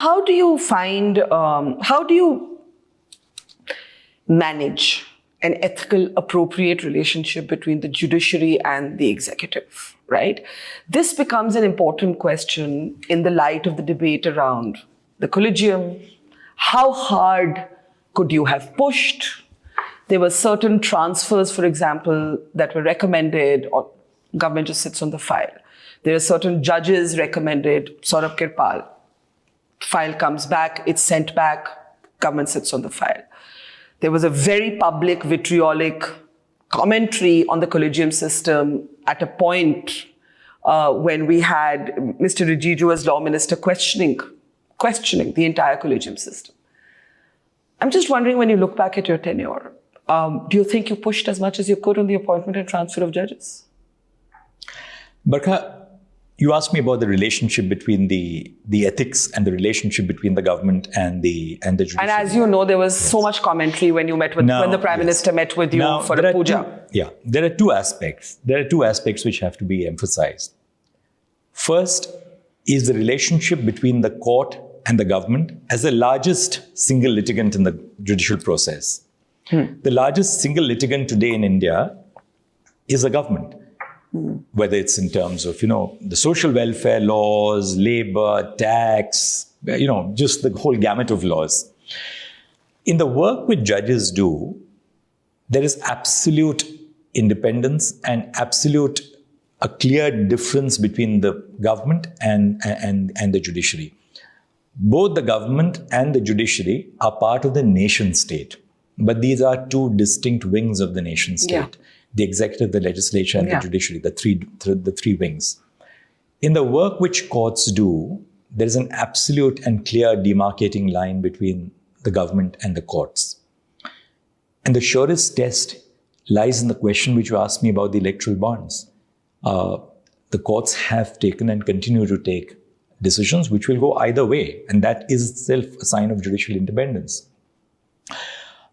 How do you manage an ethical, appropriate relationship between the judiciary and the executive, right? This becomes an important question in the light of the debate around the collegium. How hard could you have pushed? There were certain transfers, for example, that were recommended, or government just sits on the file. There are certain judges recommended, Saurabh Kirpal. File comes back, it's sent back, government sits on the file. There was a very public, vitriolic commentary on the collegium system at a point when we had Mr. Rijiju as law minister questioning the entire collegium system. I'm just wondering, when you look back at your tenure, do you think you pushed as much as you could on the appointment and transfer of judges? Barkha, you asked me about the relationship between the ethics and the relationship between the government and the judiciary. And as you know, there was so much commentary when you met with when the Prime Minister met with you for a puja. There are two aspects. There are two aspects which have to be emphasized. First is the relationship between the court and the government as the largest single litigant in the judicial process. The largest single litigant today in India is the government. Whether it's in terms of, the social welfare laws, labor, tax, just the whole gamut of laws. In the work which judges do, there is absolute independence and a clear difference between the government and the judiciary. Both the government and the judiciary are part of the nation state, but these are two distinct wings of the nation state. Yeah. The executive, the legislature, and the judiciary, the three wings. In the work which courts do, there is an absolute and clear demarcating line between the government and the courts. And the surest test lies in the question which you asked me about the electoral bonds. The courts have taken and continue to take decisions which will go either way, and that is itself a sign of judicial independence.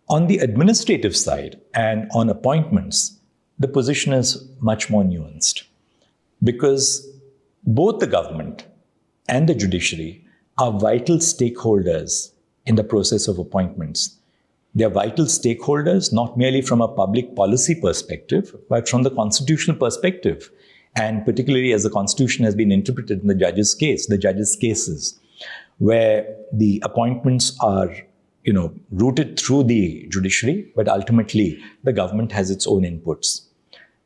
On the administrative side and on appointments, the position is much more nuanced, because both the government and the judiciary are vital stakeholders in the process of appointments. They are vital stakeholders not merely from a public policy perspective, but from the constitutional perspective, and particularly as the Constitution has been interpreted in the judges' cases, where the appointments are routed through the judiciary, but ultimately the government has its own inputs.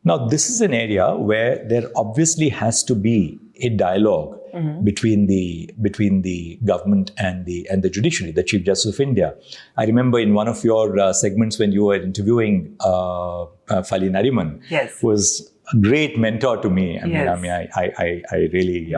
Now, this is an area where there obviously has to be a dialogue between the government and the judiciary, the Chief Justice of India. I remember in one of your segments when you were interviewing Fali Nariman, who was a great mentor to me. I really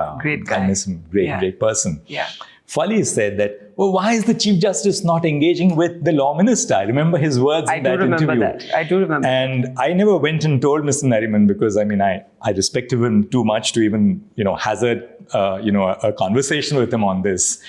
miss him. Great person. Yeah. Fali said that, why is the Chief Justice not engaging with the law minister? I remember his words in that interview. I do remember. And I never went and told Mr. Nariman, because I respected him too much to even, hazard, a conversation with him on this.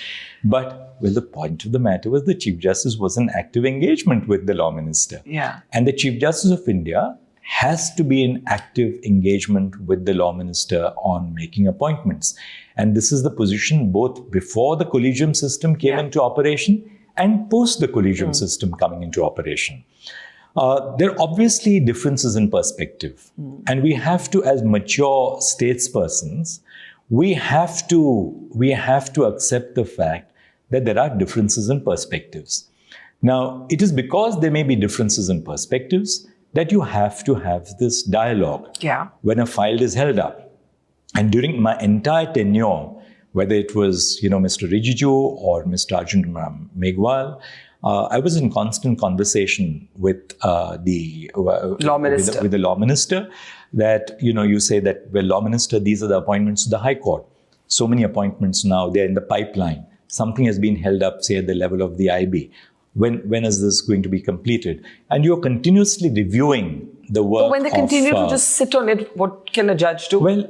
But, the point of the matter was the Chief Justice was in active engagement with the law minister. Yeah. And the Chief Justice of India has to be in active engagement with the law minister on making appointments. And this is the position both before the collegium system came into operation and post the collegium system coming into operation. There are obviously differences in perspective. And we have to, as mature statespersons, we have to accept the fact that there are differences in perspectives. Now, it is because there may be differences in perspectives that you have to have this dialogue when a file is held up. And during my entire tenure, whether it was Mr. Rijiju or Mr. Arjun Meghwal, I was in constant conversation with the law minister. That you say that, law minister, these are the appointments to the High Court. So many appointments now, they're in the pipeline. Something has been held up, say at the level of the IB. When is this going to be completed? And you're continuously reviewing the work. But when they continue to just sit on it, what can a judge do? Well,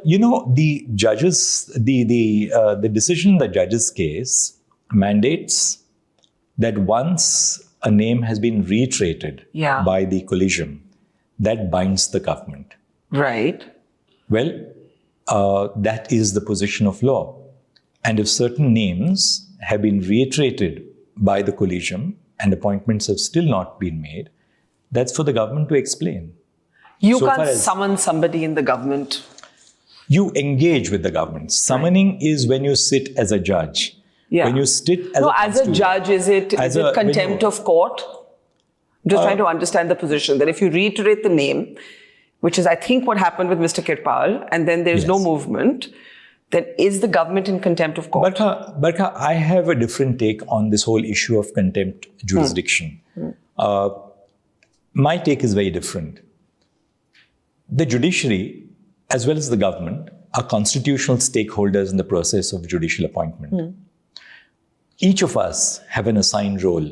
the judges, the decision in the judge's case mandates that once a name has been reiterated by the collegium, that binds the government. Right. Well, that is the position of law. And if certain names have been reiterated by the collegium and appointments have still not been made, that's for the government to explain. You So far can't as- summon somebody in the government. You engage with the government. Summoning is when you sit as a judge. Yeah. When you sit as No, a as a constituent. judge, is it As a- when contempt you- of court? I'm just trying to understand the position that if you reiterate the name, which is, I think, what happened with Mr. Kirpal, and then there's no Yes. movement, then is the government in contempt of court? Barkha, I have a different take on this whole issue of contempt jurisdiction. My take is very different. The judiciary, as well as the government, are constitutional stakeholders in the process of judicial appointment. Each of us have an assigned role.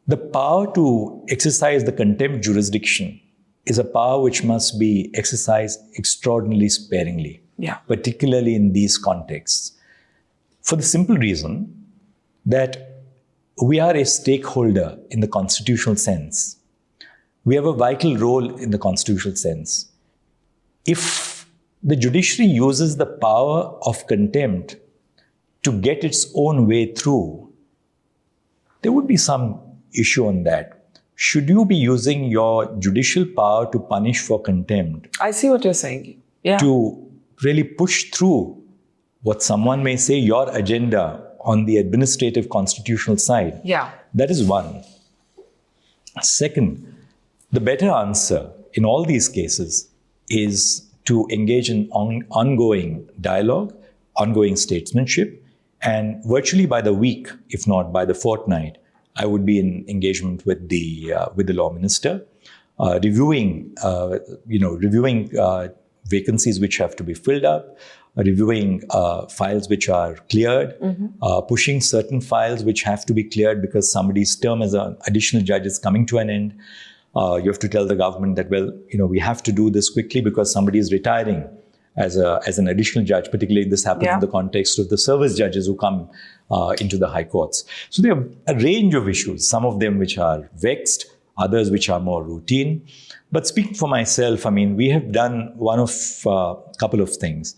The power to exercise the contempt jurisdiction is a power which must be exercised extraordinarily sparingly, Yeah. particularly in these contexts. For the simple reason that we are a stakeholder in the constitutional sense. We have a vital role in the constitutional sense. If the judiciary uses the power of contempt to get its own way through, there would be some issue on that. Should you be using your judicial power to punish for contempt, I see what you're saying. Yeah. to really push through what someone may say your agenda on the administrative constitutional side? Yeah. That is one. Second, the better answer in all these cases is to engage in ongoing dialogue, ongoing statesmanship, and virtually by the week, if not by the fortnight, I would be in engagement with the law minister, reviewing vacancies which have to be filled up, reviewing files which are cleared, pushing certain files which have to be cleared because somebody's term as an additional judge is coming to an end. You have to tell the government that, we have to do this quickly because somebody is retiring as an additional judge. Particularly, this happens in the context of the service judges who come into the high courts. So there are a range of issues, some of them which are vexed, others which are more routine. But speaking for myself, we have done one of a couple of things.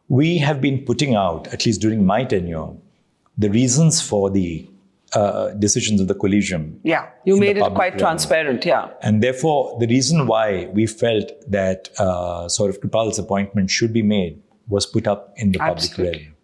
We have been putting out, at least during my tenure, the reasons for the decisions of the collegium. Yeah, you made it public quite realm. transparent, yeah. And therefore, the reason why we felt that Saurav Kripal's appointment should be made was put up in the public Absolutely. realm.